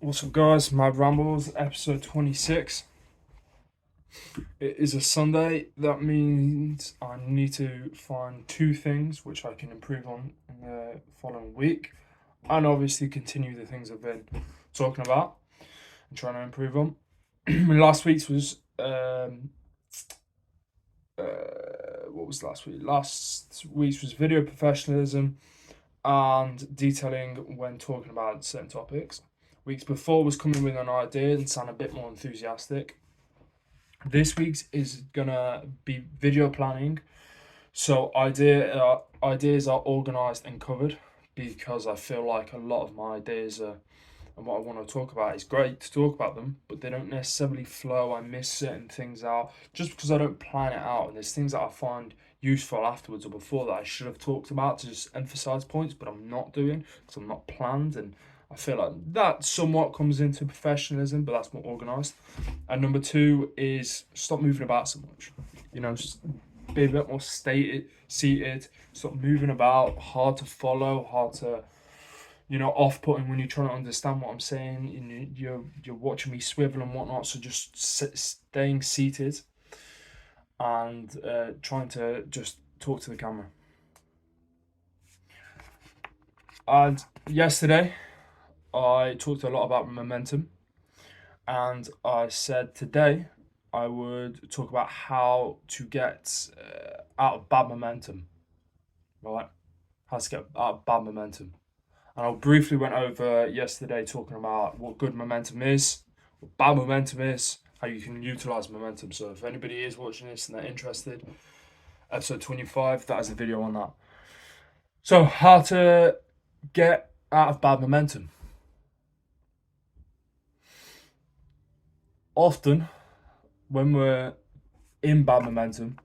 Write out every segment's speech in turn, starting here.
What's up, guys? My Rambles, episode 26. It is a Sunday. That means I need to find two things which I can improve on in the following week, and obviously continue the things I've been talking about and trying to improve on. Last week's was what was last week? Last week's was video professionalism and detailing when talking about certain topics. Weeks before was coming with an idea and sound a bit more enthusiastic. This week's is gonna be video planning. So ideas are organized and covered because I feel like a lot of my ideas are and what I want to talk about is great to talk about them, but they don't necessarily flow. I miss certain things out just because I don't plan it out. And there's things that I find useful afterwards or before that I should have talked about to just emphasize points, but I'm not doing because I'm not planned. And I feel like that somewhat comes into professionalism, but that's more organized. And number two is stop moving about so much. Just be a bit more seated, stop moving about, hard to follow, hard to off-putting when you're trying to understand what I'm saying. You're watching me swivel and whatnot. So just staying seated and trying to just talk to the camera. And yesterday, I talked a lot about momentum, and I said today I would talk about how to get out of bad momentum. Right? How to get out of bad momentum. And I briefly went over yesterday talking about what good momentum is, what bad momentum is, how you can utilize momentum. So if anybody is watching this and they're interested, episode 25, that is a video on that. So how to get out of bad momentum. Often when we're in bad momentum,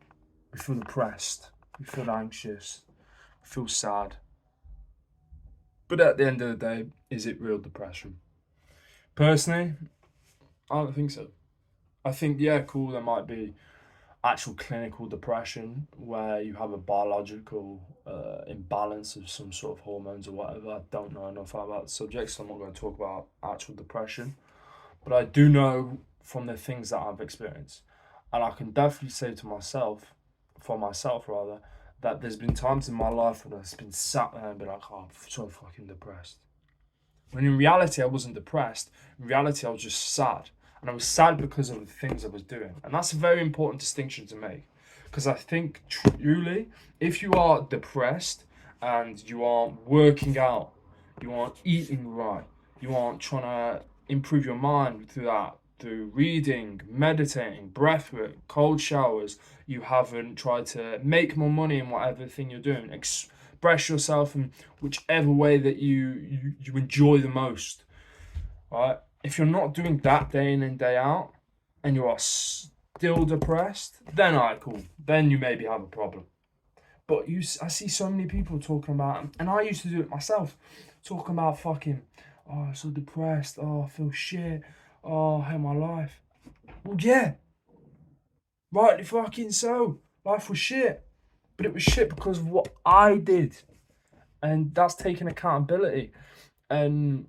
we feel depressed, we feel anxious, we feel sad. But at the end of the day, is it real depression? Personally, I don't think so. I think, yeah, cool, there might be actual clinical depression where you have a biological imbalance of some sort of hormones or whatever. I don't know enough about the subject, so I'm not going to talk about actual depression. But I do know from the things that I've experienced. And I can definitely say to myself, for myself rather, that there's been times in my life when I've been sat there and been like, oh, I'm so fucking depressed. When in reality, I wasn't depressed. In reality, I was just sad. And I was sad because of the things I was doing. And that's a very important distinction to make. Because I think truly, if you are depressed and you aren't working out, you aren't eating right, you aren't trying to improve your mind through that, through reading, meditating, breathwork, cold showers, you haven't tried to make more money in whatever thing you're doing, express yourself in whichever way that you enjoy the most, right? If you're not doing that day in and day out, and you are still depressed, then alright, cool. Then you maybe have a problem. But I see so many people talking about, and I used to do it myself, talking about fucking, oh, I'm so depressed. Oh, I feel shit. Oh, I hate my life. Well, yeah, rightly fucking so. Life was shit, but it was shit because of what I did, and that's taking accountability. And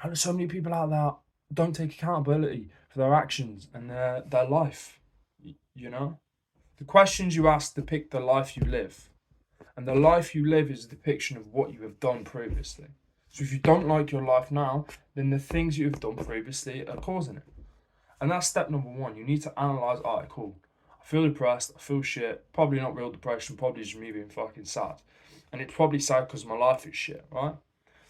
there's so many people out there don't take accountability for their actions and their life. You know, the questions you ask depict the life you live, and the life you live is a depiction of what you have done previously. So if you don't like your life now, then the things you have done previously are causing it. And that's step number one. You need to analyze, all right, cool. I feel depressed, I feel shit. Probably not real depression, probably just me being fucking sad. And it's probably sad because my life is shit, right?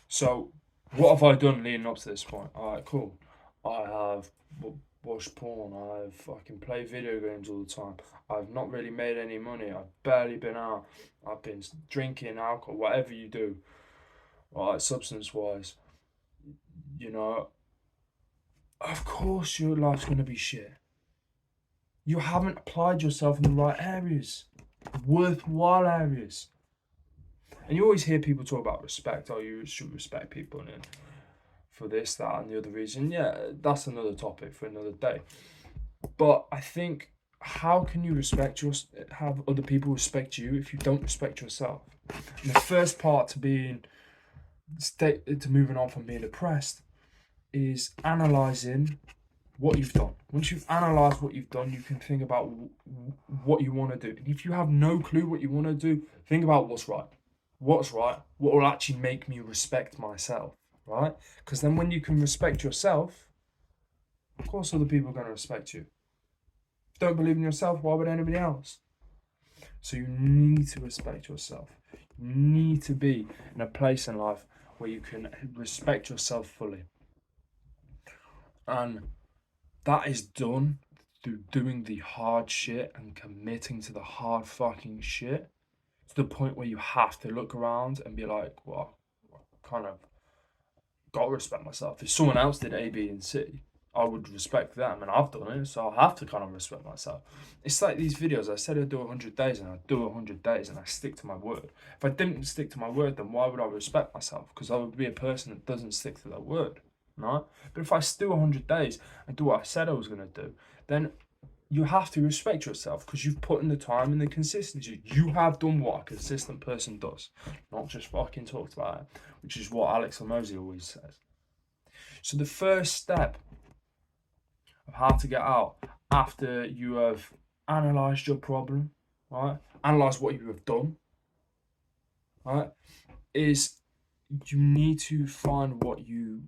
So what have I done leading up to this point? All right, cool. I have watched porn. I've fucking played video games all the time. I've not really made any money. I've barely been out. I've been drinking alcohol, whatever you do, right, substance wise. You know, of course your life's gonna be shit. You haven't applied yourself in the right areas, worthwhile areas. And you always hear people talk about respect. Oh, you should respect people, and for this, that, and the other reason. Yeah, that's another topic for another day. But I think, how can you have other people respect you if you don't respect yourself? And the first part to moving on from being depressed is analysing what you've done. Once you've analysed what you've done, you can think about what you want to do. And if you have no clue what you want to do, think about what's right. What's right? What will actually make me respect myself, right? Because then when you can respect yourself, of course other people are going to respect you. If you don't believe in yourself, why would anybody else? So you need to respect yourself. You need to be in a place in life where you can respect yourself fully. And that is done through doing the hard shit and committing to the hard fucking shit to the point where you have to look around and be like, well, I kind of got to respect myself. If someone else did A, B, and C, I would respect them, and I've done it, so I have to kind of respect myself. It's like these videos. I said I'd do 100 days, and I do 100 days, and I stick to my word. If I didn't stick to my word, then why would I respect myself? Because I would be a person that doesn't stick to their word, right? But if I do 100 days and do what I said I was going to do, then you have to respect yourself because you've put in the time and the consistency. You have done what a consistent person does, not just fucking talked about it, which is what Alex Hormozy always says. So the first step of how to get out after you have analysed your problem, right? Analyse what you have done, right? Is you need to find what you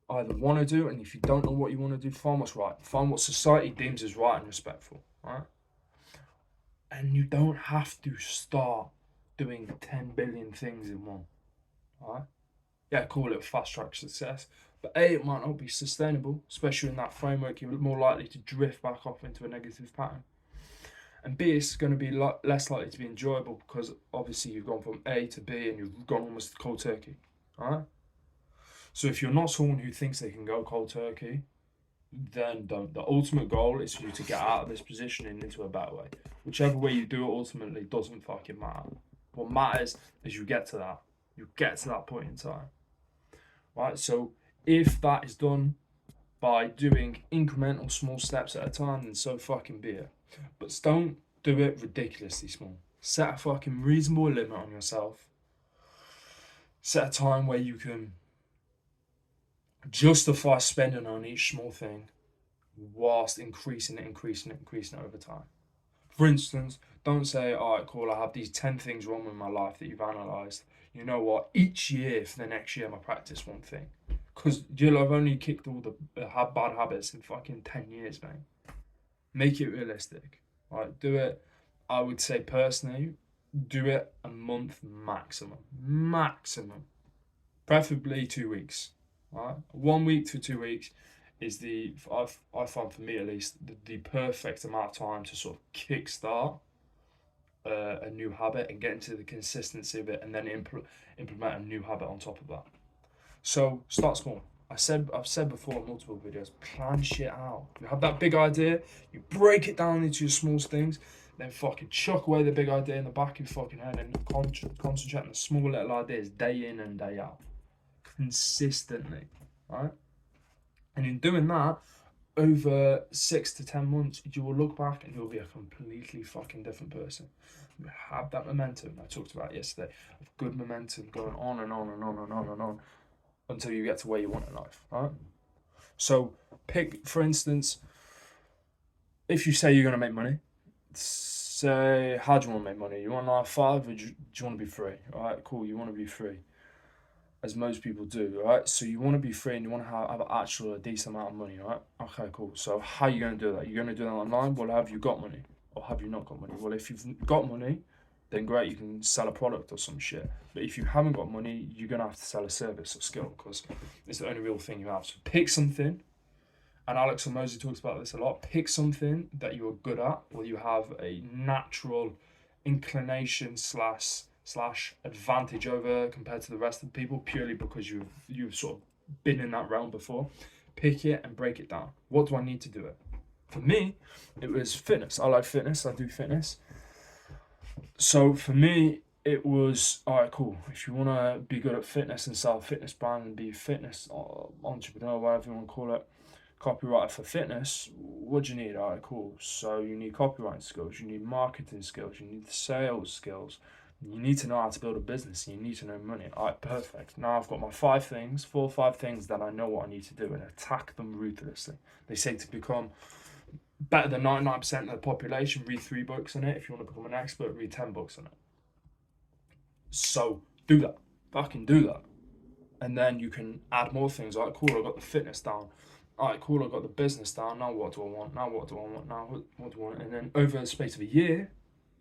either want to do, and if you don't know what you want to do, find what's right. Find what society deems as right and respectful, right? And you don't have to start doing 10 billion things in one, right? Yeah, call it fast track success. But A, it might not be sustainable, especially in that framework. You're more likely to drift back off into a negative pattern. And B, it's going to be less likely to be enjoyable because obviously you've gone from A to B and you've gone almost cold turkey. All right? So if you're not someone who thinks they can go cold turkey, then don't. The ultimate goal is for you to get out of this position and into a better way. Whichever way you do it ultimately doesn't fucking matter. What matters is you get to that. You get to that point in time. Right? So if that is done by doing incremental small steps at a time, then so fucking be it. But don't do it ridiculously small. Set a fucking reasonable limit on yourself. Set a time where you can justify spending on each small thing whilst increasing it over time. For instance, don't say, all right, cool, I have these 10 things wrong with my life that you've analysed. You know what? Each year for the next year, I'm going to practice one thing. Because you'll have only kicked all the bad habits in fucking 10 years, mate. Make it realistic. Right? Do it, I would say personally, do it a month maximum. Maximum. Preferably 2 weeks. Right? 1 week to 2 weeks is I find for me at least the perfect amount of time to sort of kickstart a new habit and get into the consistency of it, and then implement a new habit on top of that. So start small. I've said before in multiple videos, plan shit out. You have that big idea, you break it down into your small things, then fucking chuck away the big idea in the back of your fucking head and concentrate on the small little ideas day in and day out, consistently, right? And in doing that, over 6 to 10 months, you will look back and you'll be a completely fucking different person. You have that momentum I talked about yesterday, of good momentum going on and on and on and on and on until you get to where you want in life, right? So pick, for instance, if you say you're going to make money, say, how do you want to make money? You want 9 to 5 or do you want to be free? All right, cool, you want to be free, as most people do, right? So you want to be free and you want to have actual a decent amount of money, right? Okay, cool. So how are you going to do that? You're going to do that online? Well, have you got money? Or have you not got money? Well, if you've got money, then great, you can sell a product or some shit. But if you haven't got money, you're going to have to sell a service or skill because it's the only real thing you have. So pick something, and Alex Hormozy talks about this a lot. Pick something that you're good at, or you have a natural inclination slash advantage over compared to the rest of the people, purely because you've sort of been in that realm before. Pick it and break it down. What do I need to do it? For me, it was fitness. I like fitness. I do fitness. So for me, it was, all right, cool. If you want to be good at fitness and sell a fitness brand and be a fitness entrepreneur, whatever you want to call it, copywriter for fitness, what do you need? All right, cool. So you need copywriting skills, you need marketing skills, you need sales skills, You need to know how to build a business, and you need to know money. All right, perfect. Now I've got my 4 or 5 things that I know what I need to do, and attack them ruthlessly. They say to become better than 99% of the population, read 3 books on it. If you want to become an expert, read 10 books on it. So do that. Fucking do that. And then you can add more things. All right, cool, I got the fitness down. All right, cool, I got the business down. Now what do I want? Now what do I want? Now what do I want? And then over the space of a year,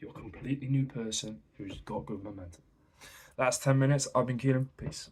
you're a completely new person who's got good momentum. That's 10 minutes. I've been Keelan. Peace.